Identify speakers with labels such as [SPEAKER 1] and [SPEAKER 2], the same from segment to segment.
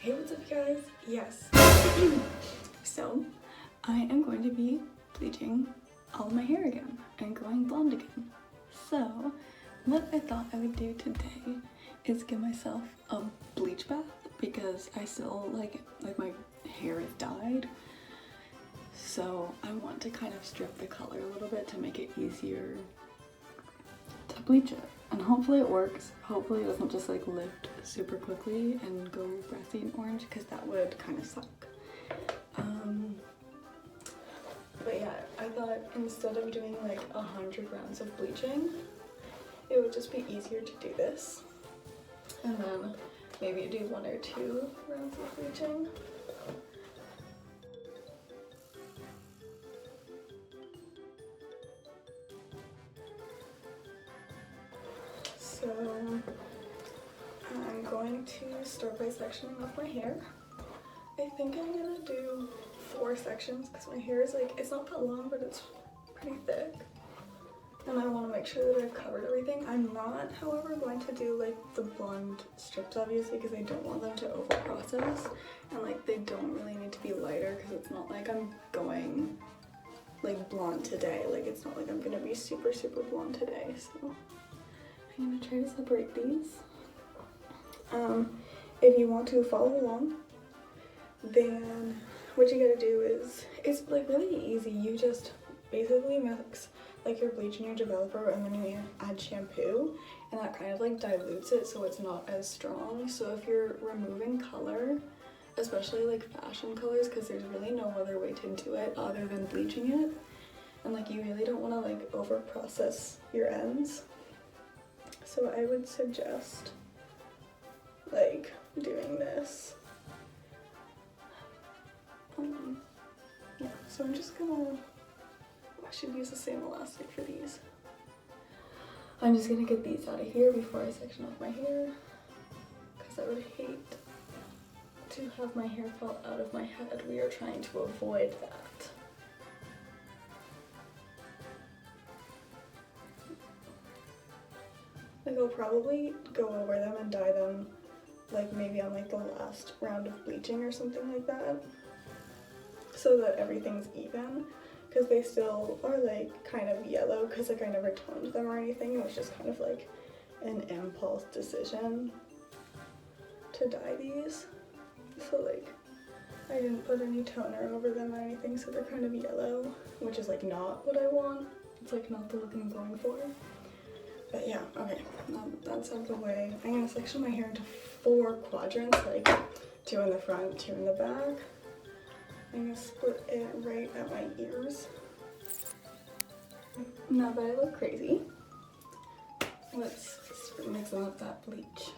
[SPEAKER 1] Hey, what's up guys? Yes. So, I am going to be bleaching all of my hair again and going blonde again. So, what I thought I would do today is give myself a bleach bath because I still like my hair is dyed. So I want to kind of strip the color a little bit to make it easier to bleach it. And hopefully it works. Hopefully it doesn't just like lift super quickly and go brassy and orange because that would kind of suck. But yeah, I thought instead of doing like 100 rounds of bleaching, it would just be easier to do this. And then maybe do 1 or 2 rounds of bleaching. So I'm going to start by sectioning off my hair. I think I'm gonna do 4 sections because my hair is like, it's not that long, but it's pretty thick. And I want to make sure that I've covered everything. I'm not, however, going to do like the blonde strips obviously because I don't want them to over process. And like they don't really need to be lighter because it's not like I'm going like blonde today. Like it's not like I'm gonna be super blonde today. So I'm gonna try to separate these. If you want to follow along, then what you gotta do is, it's like really easy. You just basically mix like your bleach and your developer and then you add shampoo and that kind of like dilutes it so it's not as strong. So if you're removing color, especially like fashion colors, because there's really no other way to do it other than bleaching it, and like you really don't want to like over process your ends. So I would suggest like doing this. Yeah, so I'm just gonna, I should use the same elastic for these. I'm just gonna get these out of here before I section off my hair because I would hate to have my hair fall out of my head. We are trying to avoid that. Like I'll probably go over them and dye them like maybe on like the last round of bleaching or something like that so that everything's even, because they still are like kind of yellow because like I never toned them or anything. It was just kind of like an impulse decision to dye these. So like I didn't put any toner over them or anything, so they're kind of yellow, which is like not what I want. It's like not the look I'm going for. But yeah, okay, that's out of the way. I'm gonna section my hair into 4 quadrants, like 2 in the front, 2 in the back. I'm gonna split it right at my ears. Now that I look crazy, let's start mixing up that bleach.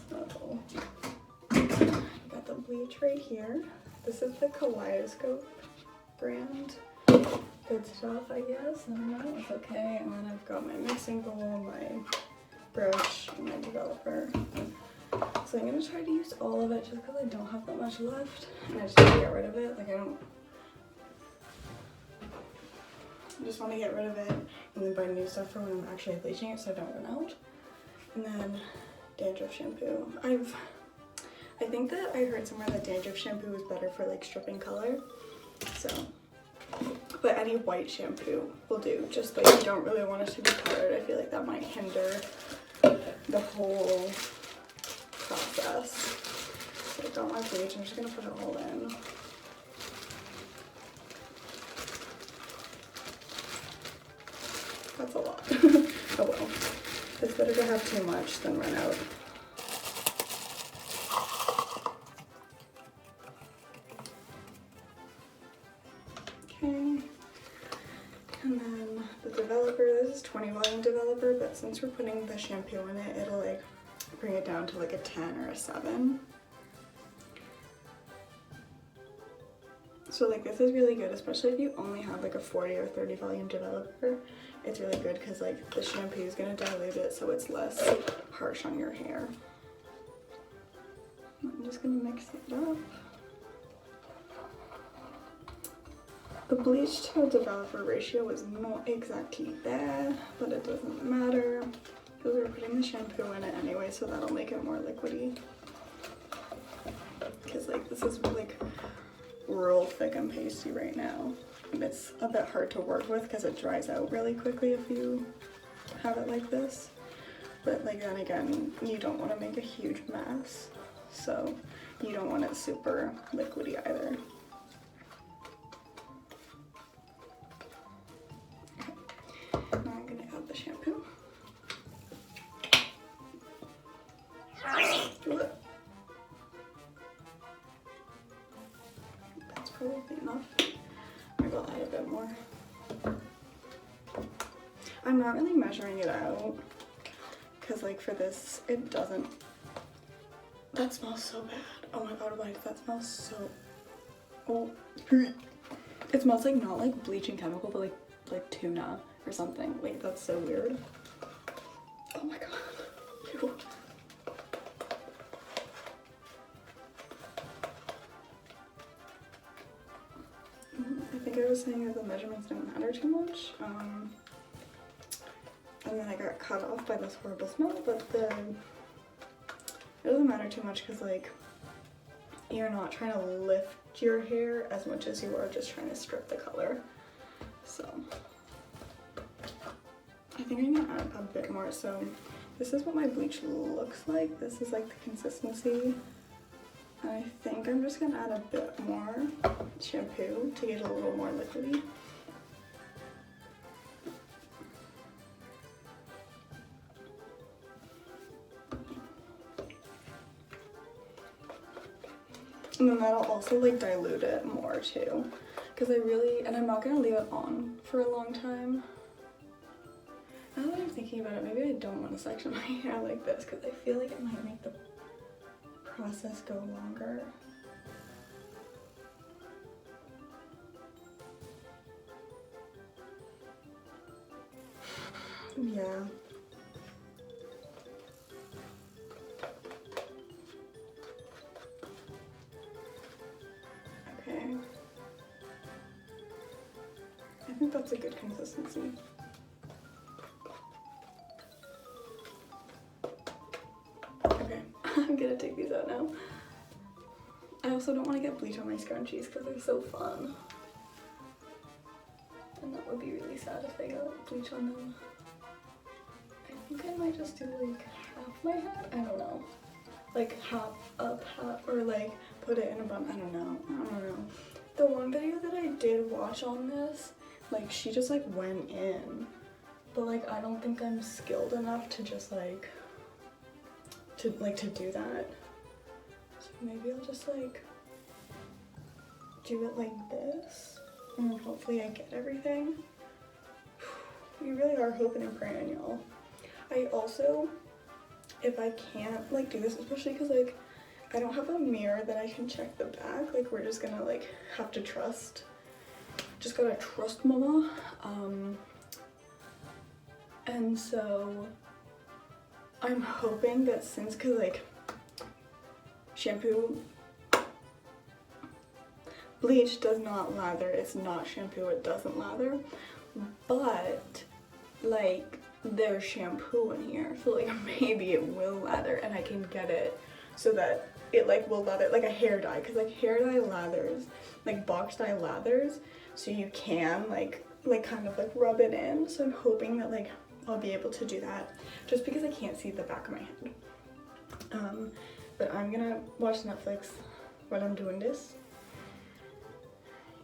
[SPEAKER 1] So, I got the bleach right here. This is the Kaleidoscope brand. Good stuff, I guess. I don't know, it's okay. And then I've got my mixing bowl, my brush, and my developer. So I'm gonna try to use all of it just because I don't have that much left. And I just want to get rid of it. Like I just want to get rid of it and then buy new stuff for when I'm actually bleaching it so I don't run out. And then dandruff shampoo. I think that I heard somewhere that dandruff shampoo is better for like stripping color. So, but any white shampoo will do. Just like you don't really want it to be colored. I feel like that might hinder the whole process. So I got my bleach. I'm just gonna put it all in. That's a lot. Oh well. It's better to have too much than run out. Okay. And then the developer, this is 20 volume developer, but since we're putting the shampoo in it, it'll like bring it down to like a 10 or a 7. So like this is really good, especially if you only have like a 40 or 30 volume developer. It's really good because like the shampoo is going to dilute it so it's less harsh on your hair. I'm just going to mix it up. The bleach to developer ratio is not exactly there, but it doesn't matter because we're putting the shampoo in it anyway, so that'll make it more liquidy. this is like real thick and pasty right now. And it's a bit hard to work with because it dries out really quickly if you have it like this. But like then again, you don't want to make a huge mess. So you don't want it super liquidy either. Okay. Now I'm gonna add the shampoo. That's probably enough. Maybe I'll add a bit more. I'm not really measuring it out because like for this, it doesn't. That smells so bad. Oh my god, why does that smell so... Oh. It smells like not like bleaching chemical, but like tuna or something. Like that's so weird. Oh my god. Ew. I think I was saying that the measurements don't matter too much. And then I got cut off by this horrible smell, but it doesn't matter too much because like you're not trying to lift your hair as much as you are just trying to strip the color. So I think I'm gonna add a bit more. So this is what my bleach looks like. This is like the consistency. And I think I'm just gonna add a bit more shampoo to get a little more liquidy. And then that'll also like dilute it more too. Because and I'm not gonna leave it on for a long time. Now that I'm thinking about it, maybe I don't want to section my hair like this because I feel like it might make the process go longer. Yeah. Okay. I think that's a good consistency. Okay, I'm gonna take these out now. I also don't want to get bleach on my scrunchies because they're so fun. And that would be really sad if they got bleach on them. I think I might just do like half my head. I don't know. Like half up, half, or like put it in a bun. I don't know. The one video that I did watch on this, like she just like went in. But like I don't think I'm skilled enough to just like to do that. So maybe I'll just like do it like this. And then hopefully I get everything. We really are hoping and praying, y'all. I also, if I can't like do this, especially because like I don't have a mirror that I can check the back, like we're just gonna like have to trust. Just gotta trust mama. And so I'm hoping that since, cause like shampoo, bleach does not lather, it's not shampoo, it doesn't lather, but like there's shampoo in here, so like maybe it will lather and I can get it so that it like will lather like a hair dye, because like hair dye lathers, like box dye lathers, so you can like kind of like rub it in. So I'm hoping that like I'll be able to do that just because I can't see the back of my head. But I'm gonna watch Netflix while I'm doing this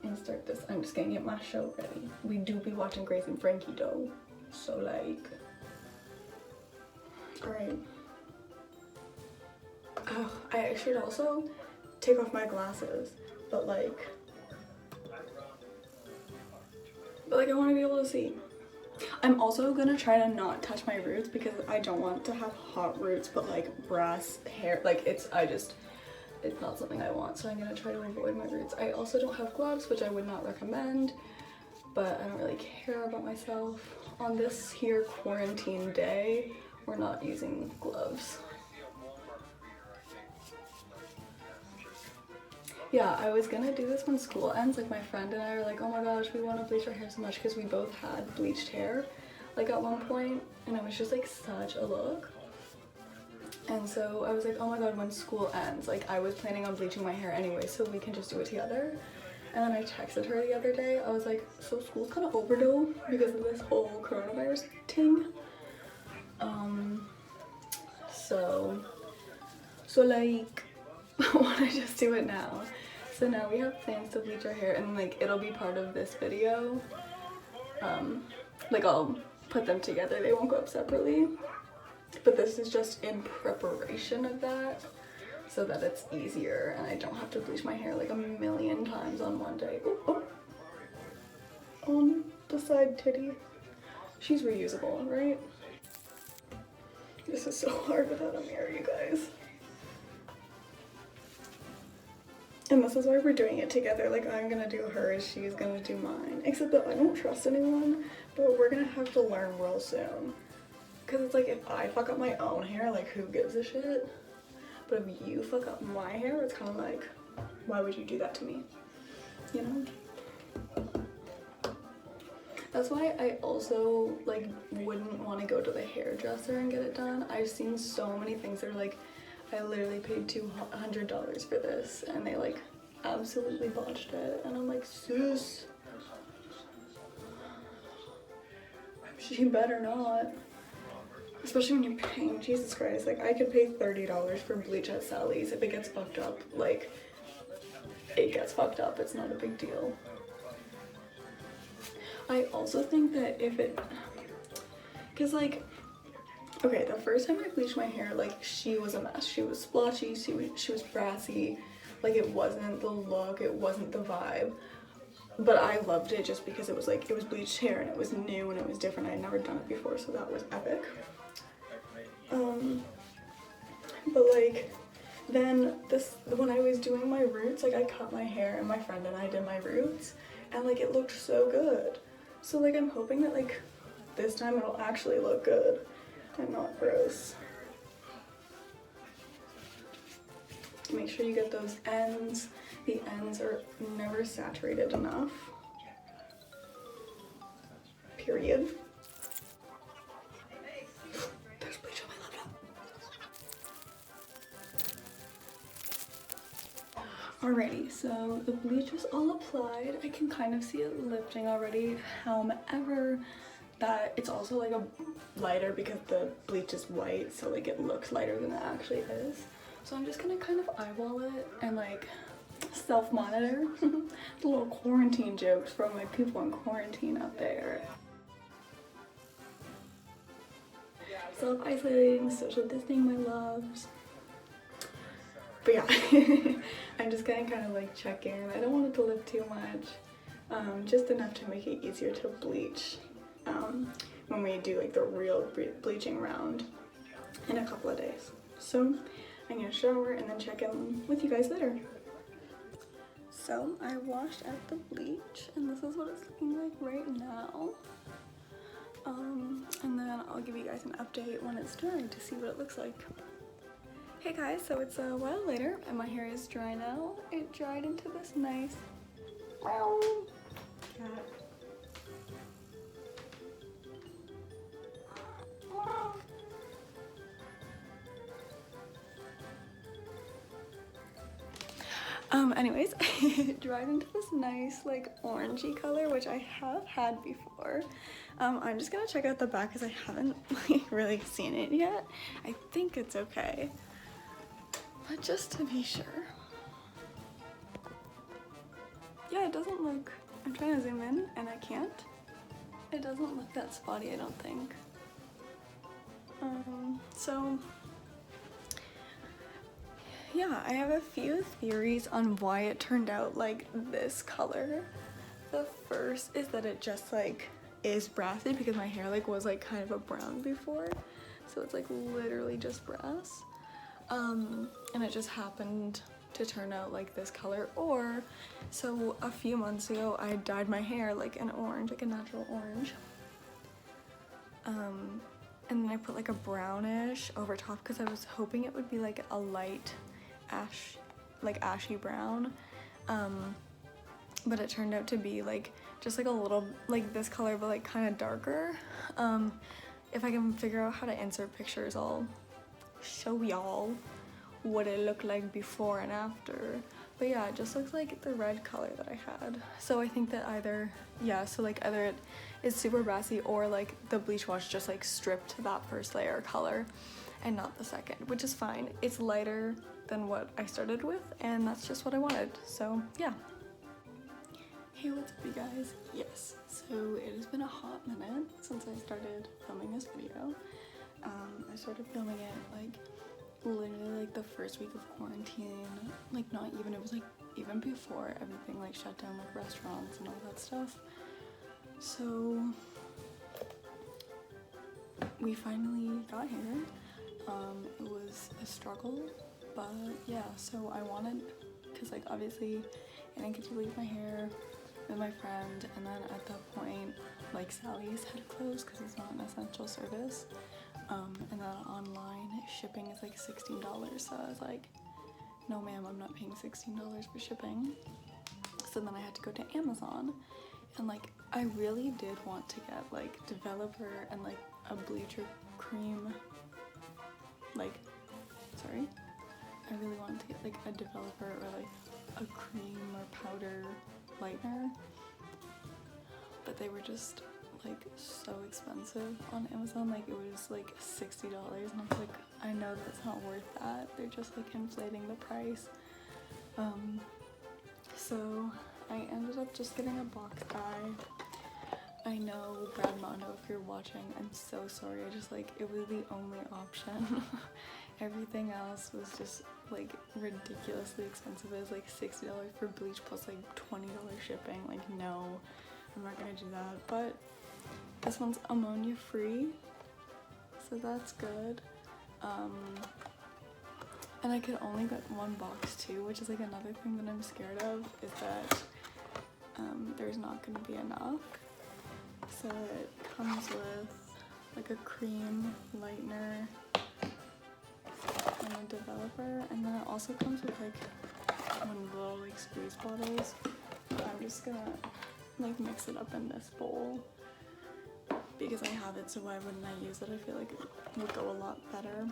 [SPEAKER 1] and start this. I'm just gonna get my show ready. We do be watching Grace and Frankie though, so like, alright. Oh, I should also take off my glasses, but like I want to be able to see. I'm also gonna try to not touch my roots because I don't want to have hot roots, but like brass hair, like it's not something I want, so I'm gonna try to avoid my roots. I also don't have gloves, which I would not recommend, but I don't really care about myself. On this here quarantine day, we're not using gloves. Yeah, I was gonna do this when school ends. Like my friend and I were like, oh my gosh, we want to bleach our hair so much because we both had bleached hair like at one point, and it was just like such a look. And so I was like, oh my god, when school ends, like I was planning on bleaching my hair anyway, so we can just do it together. And then I texted her the other day, I was like, so school's kind of over though because of this whole coronavirus thing. So like, why don't I just do it now? So now we have plans to bleach our hair, and like it'll be part of this video. Like I'll put them together, they won't go up separately. But this is just in preparation of that, so that it's easier and I don't have to bleach my hair like a million times on one day. Oh. On the side titty. She's reusable, right? This is so hard without a mirror, you guys. And this is why we're doing it together. Like I'm gonna do hers, she's gonna do mine. Except that I don't trust anyone, but we're gonna have to learn real soon. Cause it's like if I fuck up my own hair, like who gives a shit? But if you fuck up my hair, it's kind of like, why would you do that to me? You know? That's why I also like wouldn't want to go to the hairdresser and get it done. I've seen so many things that are like, I literally paid $200 for this and they like absolutely botched it. And I'm like, sis, she better not. Especially when you're paying, Jesus Christ, like I could pay $30 for bleach at Sally's. If it gets fucked up, like it gets fucked up, it's not a big deal. I also think that if it, cause like, okay, the first time I bleached my hair, like she was a mess. She was splotchy, she was brassy, like it wasn't the look, it wasn't the vibe. But I loved it just because it was like, it was bleached hair and it was new and it was different. I had never done it before, so that was epic. But like, then when I was doing my roots, like I cut my hair and my friend and I did my roots and like it looked so good. So like I'm hoping that like this time it'll actually look good and not gross. Make sure you get those ends. The ends are never saturated enough. Period. There's bleach on my laptop. Alrighty, so the bleach is all applied. I can kind of see it lifting already. However, that it's also like a lighter because the bleach is white, so like it looks lighter than it actually is. So I'm just gonna kind of eyeball it and like self-monitor. The little quarantine jokes from my people in quarantine out there. Self-isolating, social distancing, my loves. But yeah, I'm just gonna kind of like check in. I don't want it to lift too much, just enough to make it easier to bleach when we do like the real bleaching round in a couple of days. So I'm gonna shower and then check in with you guys later. So I washed out the bleach and this is what it's looking like right now. And then I'll give you guys an update when it's dry to see what it looks like. Hey guys, so it's a while later and my hair is dry now. It dried into this nice cat. Anyways, it dried into this nice like orangey color, which I have had before. I'm just gonna check out the back because I haven't like really seen it yet. I think it's okay, but just to be sure. Yeah, it doesn't look, I'm trying to zoom in and I can't. It doesn't look that spotty, I don't think. So yeah, I have a few theories on why it turned out like this color. The first is that it just like is brassy because my hair like was like kind of a brown before, so it's like literally just brass, and it just happened to turn out like this color. Or so a few months ago I dyed my hair like an orange, like a natural orange, and then I put like a brownish over top because I was hoping it would be like a light ash, like ashy brown, but it turned out to be like just like a little like this color but like kind of darker. If I can figure out how to insert pictures, I'll show y'all what it looked like before and after. But yeah, it just looks like the red color that I had. So I think that either, yeah, so like either it's super brassy or like the bleach wash just like stripped that first layer of color and not the second, which is fine. It's lighter than what I started with, and that's just what I wanted. So yeah. Hey, what's up you guys? Yes, so it has been a hot minute since I started filming this video. I started filming it like literally like the first week of quarantine, like not even, it was like even before everything like shut down, like restaurants and all that stuff. So we finally got here. It was a struggle, but yeah, so I wanted, because like obviously I didn't get to leave my hair with my friend, and then at that point like Sally's had closed because it's not an essential service. And then online shipping is like $16, so I was like, no ma'am, I'm not paying $16 for shipping. So then I had to go to Amazon, and like I really did want to get like developer and like a bleacher cream, like, sorry, I really wanted to get like a developer or like a cream or powder lightener, but they were just like so expensive on Amazon. Like it was like $60, and I was like, I know that's not worth that. They're just like inflating the price. So I ended up just getting a box buy. I know, Brad Mondo, if you're watching, I'm so sorry. I just like, it was the only option. Everything else was just like ridiculously expensive. It was like $60 for bleach plus like $20 shipping. Like no, I'm not gonna do that. But this one's ammonia free, so that's good. And I could only get one box too, which is like another thing that I'm scared of, is that there's not gonna be enough. So it comes with like a cream, lightener, and a developer, and then it also comes with like one of the little like squeeze bottles. I'm just gonna like mix it up in this bowl because I have it, so why wouldn't I use it? I feel like it would go a lot better.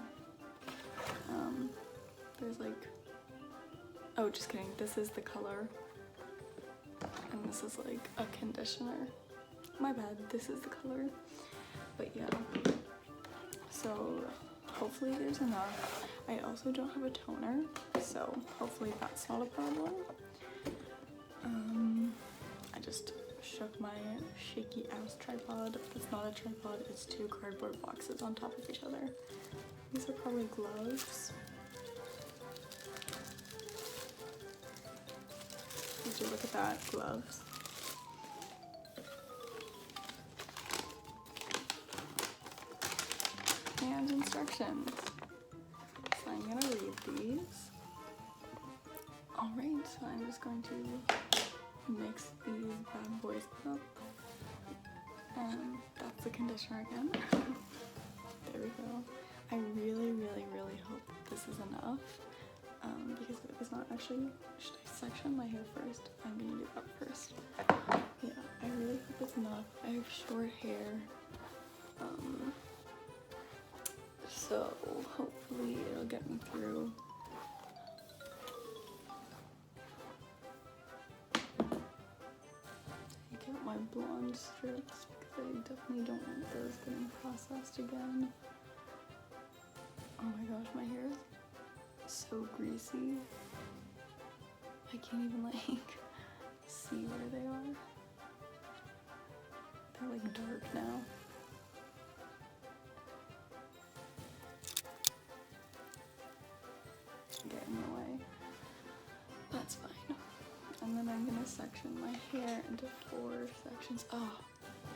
[SPEAKER 1] There's like, oh, just kidding, this is the color, and this is like a conditioner. My bad, this is the color. But yeah, so hopefully there's enough. I also don't have a toner, so hopefully that's not a problem. I just shook my shaky ass tripod. It's not a tripod, it's two cardboard boxes on top of each other. These are probably gloves. Did you look at that? Gloves. And instructions. So I'm gonna read these. Alright, so I'm just going to mix these bad boys up. And that's the conditioner again. There we go. I really, really, really hope this is enough. Because if it's not, actually, should I section my hair first? I'm gonna do that first. Yeah, I really hope it's enough. I have short hair. So hopefully it'll get me through. I get my blonde strips because I definitely don't want those getting processed again. Oh my gosh, my hair is so greasy. I can't even like see where they are. They're like dark now. Get in the way. That's fine. And then I'm gonna section my hair into 4 sections. Oh,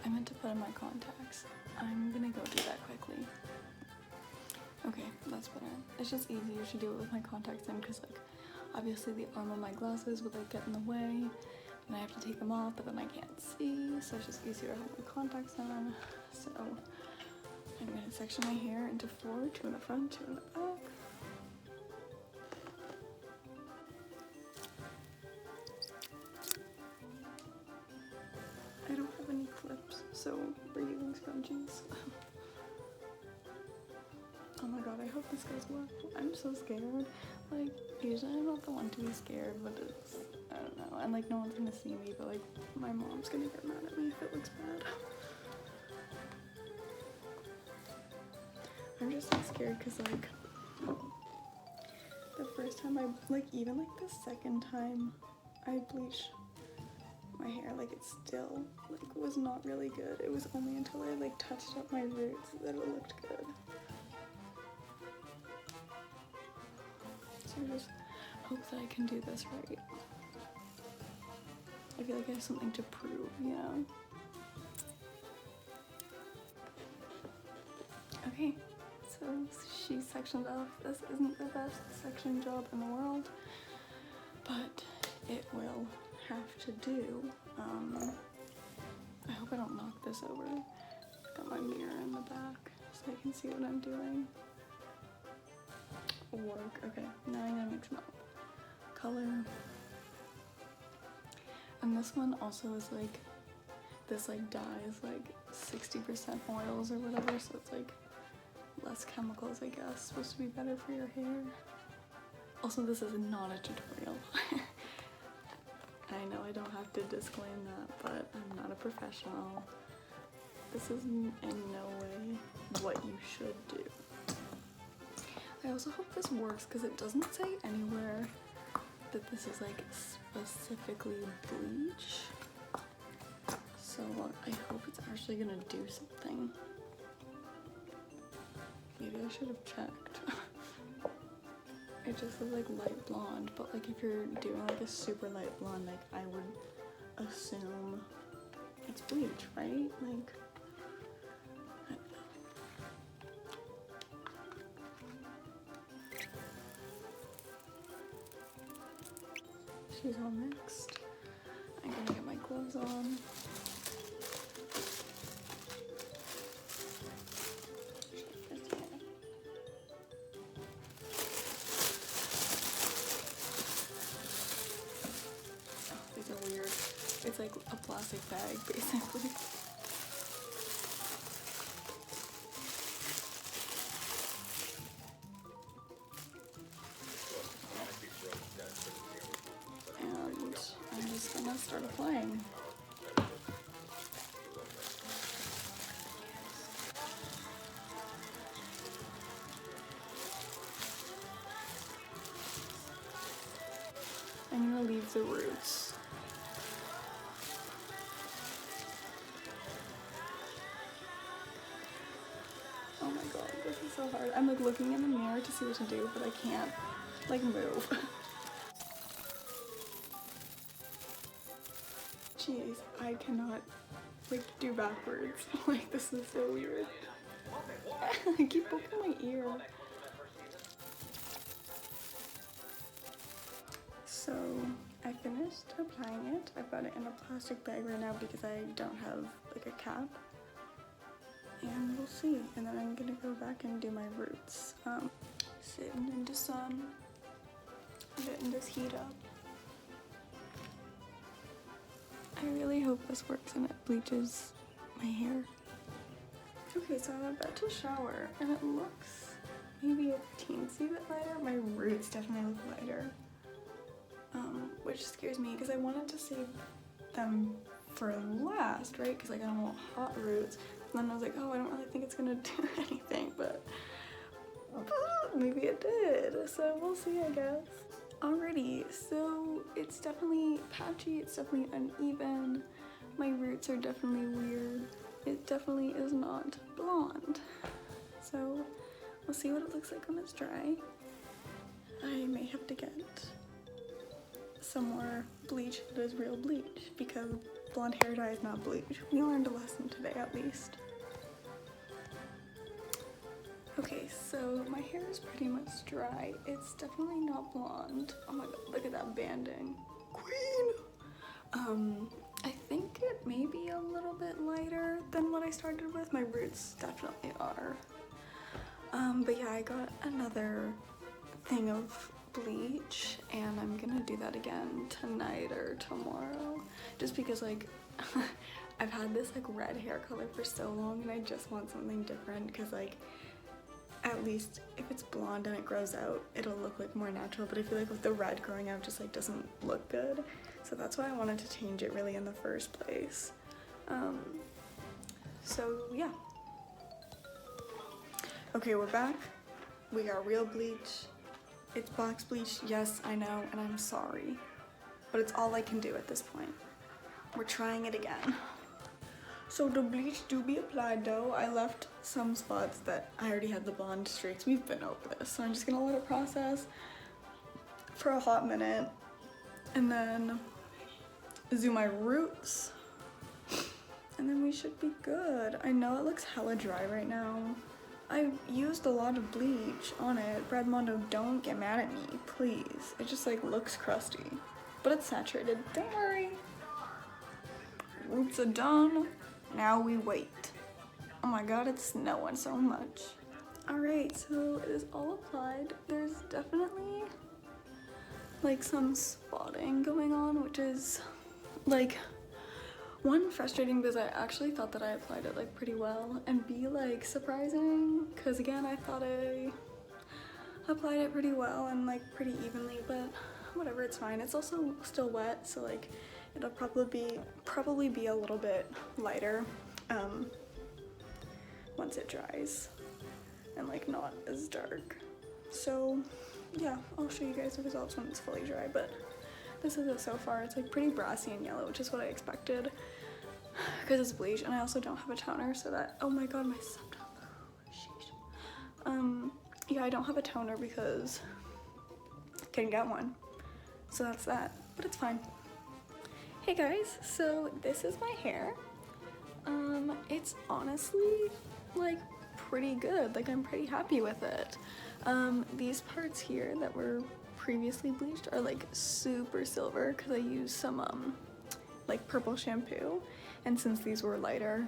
[SPEAKER 1] I meant to put in my contacts. I'm gonna go do that quickly. Okay, that's better. It's just easier to do it with my contacts in because like obviously the arm of my glasses would like get in the way and I have to take them off, but then I can't see, so it's just easier to have my contacts on. So I'm gonna section my hair into 4, 2 in the front, 2 in the back. I don't have any clips, so we're using scrunchies. Oh my god, I hope this goes well. I'm so scared. Like, usually I'm not the one to be scared, but it's, I don't know. And like, no one's gonna see me, but like, my mom's gonna get mad at me if it looks bad. I'm just so scared because like, the first time I, like even like the second time I bleached my hair, like it still like was not really good. It was only until I like touched up my roots that it looked good. So I just hope that I can do this right. I feel like I have something to prove, you know? Okay, so she sectioned off. This isn't the best section job in the world, but it will have to do. I hope I don't knock this over. Got my mirror in the back so I can see what I'm doing. Work. Okay, now I'm gonna mix them up. Color. And this one also is like, this like dye is like 60% oils or whatever, so it's like less chemicals, I guess. Supposed to be better for your hair. Also, this is not a tutorial. I know I don't have to disclaim that, but I'm not a professional. This is in no way what you should do. I also hope this works because it doesn't say anywhere that this is like specifically bleach. So I hope it's actually gonna do something. Maybe I should have checked. It just looks like light blonde, but like if you're doing like a super light blonde, like I would assume it's bleach, right? Like, I don't know. She's all mixed. I'm gonna get my gloves on. It's like a plastic bag, basically. And I'm just gonna start applying. I'm gonna leave the roots. Oh my god, this is so hard. I'm like looking in the mirror to see what to do, but I can't like move. Jeez, I cannot like do backwards. Like this is so weird. I keep poking my ear. So I finished applying it. I've got it in a plastic bag right now because I don't have like a cap. And we'll see. And then I'm gonna go back and do my roots. Sitting in the sun, letting this heat up. I really hope this works and it bleaches my hair. Okay, so I'm about to shower and it looks maybe a teensy bit lighter. My roots definitely look lighter. Which scares me because I wanted to save them for last, right? Because like I don't want hot roots. And then I was like, oh, I don't really think it's gonna do anything, but maybe it did. So we'll see, I guess. Alrighty, so it's definitely patchy, it's definitely uneven. My roots are definitely weird. It definitely is not blonde. So we'll see what it looks like when it's dry. I may have to get some more bleach that is real bleach because blonde hair dye is not bleach. We learned a lesson today at least. Okay, so my hair is pretty much dry. It's definitely not blonde. Oh my god, look at that banding. Queen! I think it may be a little bit lighter than what I started with. My roots definitely are. But yeah, I got another thing of bleach and I'm gonna do that again tonight or tomorrow. Just because like, I've had this like red hair color for so long and I just want something different because like, at least if it's blonde and it grows out, it'll look like more natural, but I feel like with the red growing out just like doesn't look good. So that's why I wanted to change it really in the first place. So yeah. Okay, we're back. We got real bleach. It's box bleach, yes, I know, and I'm sorry. But it's all I can do at this point. We're trying it again. So the bleach do be applied though. I left some spots that I already had the blonde streaks. We've been over this, so I'm just gonna let it process for a hot minute and then zoom my roots, and then we should be good. I know it looks hella dry right now. I used a lot of bleach on it. Brad Mondo, don't get mad at me, please. It just like looks crusty, but it's saturated, don't worry. Roots are done. Now we wait. Oh my god, it's snowing so much. Alright, so it is all applied. There's definitely like some spotting going on, which is like one, frustrating because I actually thought that I applied it like pretty well, and B, like surprising because again I thought I applied it pretty well and like pretty evenly, but whatever, it's fine. It's also still wet, so like it'll probably be a little bit lighter once it dries and like not as dark. So yeah, I'll show you guys the results when it's fully dry, but this is it so far. It's like pretty brassy and yellow, which is what I expected because it's bleach, and I also don't have a toner, so that, oh my god, my septum. Yeah, I don't have a toner because I couldn't get one, so that's that, but it's fine. Hey guys, so this is my hair. It's honestly like pretty good. Like I'm pretty happy with it. These parts here that were previously bleached are like super silver because I used some like purple shampoo, and since these were lighter,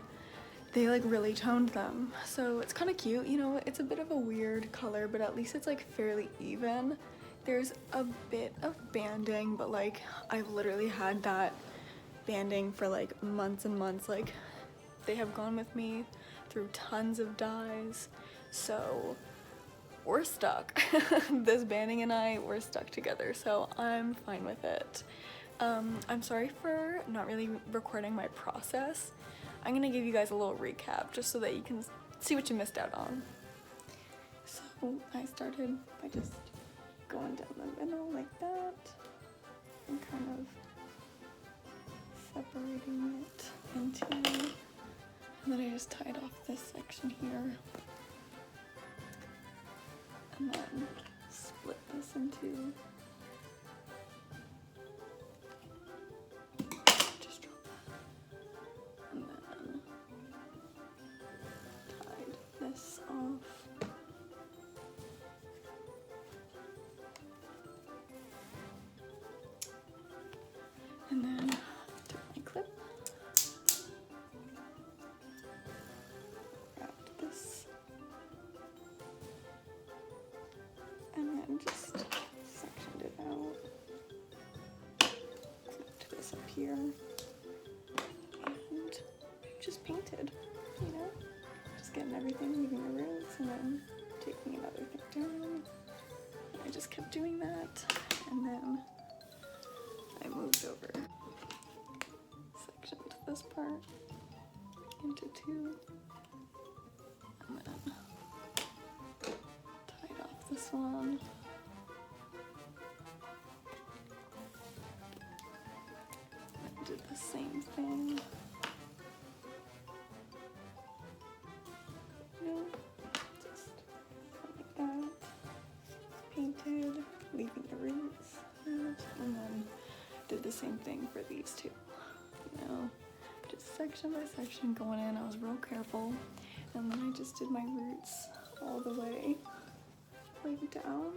[SPEAKER 1] they like really toned them. So it's kind of cute, you know. It's a bit of a weird color, but at least it's like fairly even. There's a bit of banding, but like I've literally had that banding for like months and months. Like they have gone with me through tons of dyes, so we're stuck. This banding and I, we're stuck together, so I'm fine with it. I'm sorry for not really recording my process. I'm gonna give you guys a little recap just so that you can see what you missed out on. So I started by just going down the middle like that and kind of separating it into, and then I just tied off this section here and then split this into, just drop that, and then tied this off. And then took my clip, wrapped this, and then just sectioned it out, clipped this up here, and just painted, you know, just getting everything, leaving the roots, and then taking another thing down. And I just kept doing that, and then I moved over, sectioned this part into two, and then tied off this one, and did the same thing. You know, just like that, painted, leaving the roots, and then did the same thing for these two, you know, just section by section going in. I was real careful, and then I just did my roots all the way like down,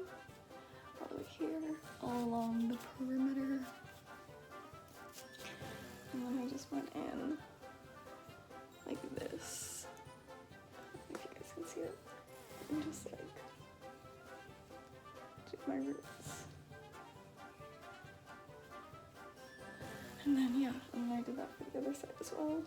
[SPEAKER 1] all the way here, all along the perimeter, and then I just went in like this, if you guys can see it, and just like did my roots. And then yeah, and then I did that for the other side as well.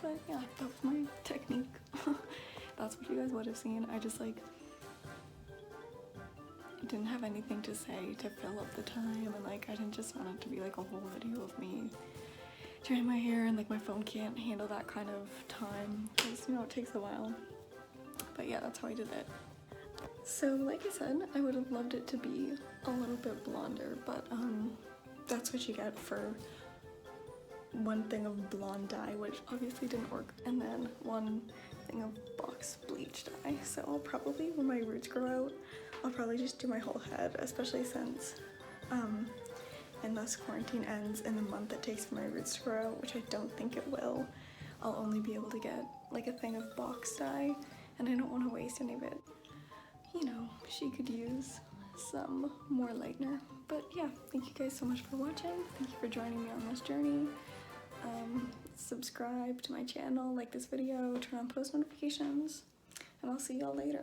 [SPEAKER 1] But yeah, that was my technique. That's what you guys would have seen. I just like didn't have anything to say to fill up the time, and like I didn't just want it to be like a whole video of me doing my hair, and like my phone can't handle that kind of time because, you know, it takes a while. But yeah, that's how I did it. So like I said, I would have loved it to be a little bit blonder, but that's what you get for one thing of blonde dye, which obviously didn't work, and then one thing of box bleach dye. So I'll probably, when my roots grow out, I'll probably just do my whole head, especially since unless quarantine ends in the month it takes for my roots to grow out, which I don't think it will, I'll only be able to get like a thing of box dye, and I don't want to waste any of it. You know, she could use some more lightener. But yeah, thank you guys so much for watching. Thank you for joining me on this journey. Subscribe to my channel, like this video, turn on post notifications, and I'll see y'all later.